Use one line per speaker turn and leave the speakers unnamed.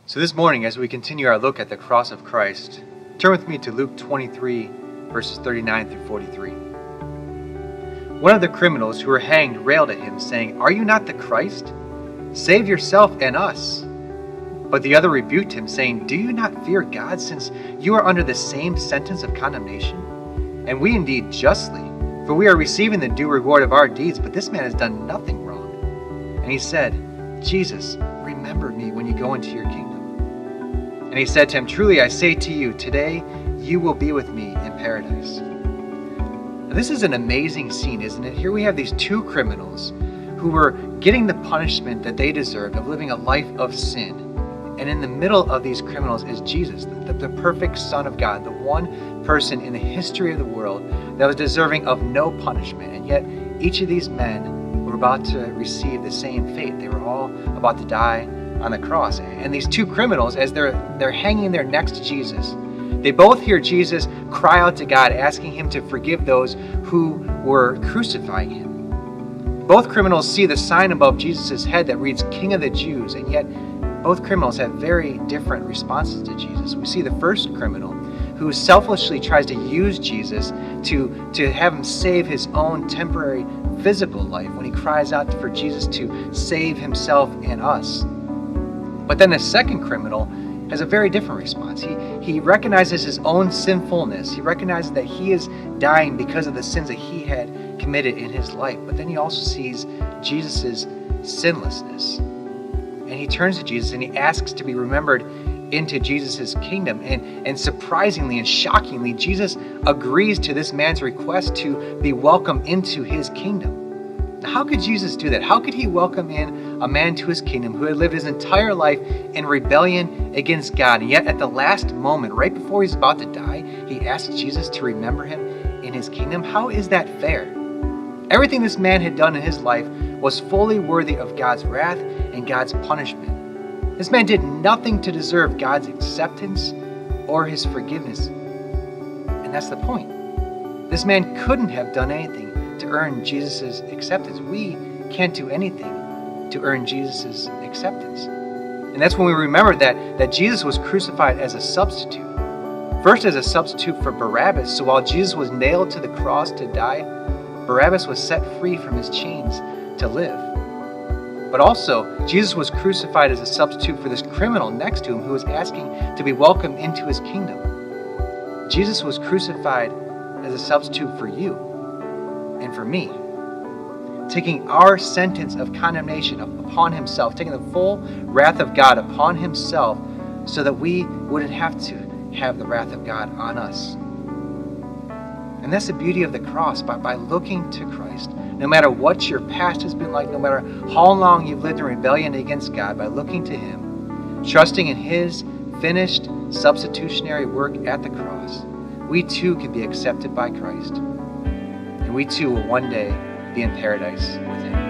So this morning, as we continue our look at the cross of Christ, turn with me to Luke 23, verses 39 through 43. One of the criminals who were hanged railed at him, saying, "Are you not the Christ? Save yourself and us." But the other rebuked him, saying, "Do you not fear God, since you are under the same sentence of condemnation? And we indeed justly, for we are receiving the due reward of our deeds, but this man has done nothing wrong." And he said, "Jesus, remember me when you go into your kingdom." And he said to him, "Truly I say to you, today you will be with me in paradise." Now, this is an amazing scene, isn't it? Here we have these two criminals who were getting the punishment that they deserved of living a life of sin. And in the middle of these criminals is Jesus, the perfect Son of God, the one person in the history of the world that was deserving of no punishment. And yet each of these men were about to receive the same fate. They were all about to die on the cross. And these two criminals, as they're hanging there next to Jesus, they both hear Jesus cry out to God, asking him to forgive those who were crucifying him. Both criminals see the sign above Jesus' head that reads King of the Jews, and yet both criminals have very different responses to Jesus. We see the first criminal who selfishly tries to use Jesus to have him save his own temporary physical life when he cries out for Jesus to save himself and us. But then the second criminal has a very different response. He recognizes his own sinfulness. He recognizes that he is dying because of the sins that he had committed in his life. But then he also sees Jesus' sinlessness. And he turns to Jesus and he asks to be remembered into Jesus' kingdom. And surprisingly and shockingly, Jesus agrees to this man's request to be welcomed into his kingdom. Now, how could Jesus do that? How could he welcome in a man to his kingdom who had lived his entire life in rebellion against God? And yet at the last moment, right before he's about to die, he asks Jesus to remember him in his kingdom. How is that fair? Everything this man had done in his life was fully worthy of God's wrath and God's punishment. This man did nothing to deserve God's acceptance or his forgiveness. And that's the point. This man couldn't have done anything to earn Jesus' acceptance. We can't do anything to earn Jesus' acceptance. And that's when we remember that Jesus was crucified as a substitute. First as a substitute for Barabbas. So while Jesus was nailed to the cross to die, Barabbas was set free from his chains to live. But also, Jesus was crucified as a substitute for this criminal next to him who was asking to be welcomed into his kingdom. Jesus was crucified as a substitute for you and for me, taking our sentence of condemnation upon himself, taking the full wrath of God upon himself so that we wouldn't have to have the wrath of God on us. And that's the beauty of the cross. By looking to Christ, no matter what your past has been like, no matter how long you've lived in rebellion against God, by looking to him, trusting in his finished substitutionary work at the cross, we too can be accepted by Christ. And we too will one day be in paradise with him.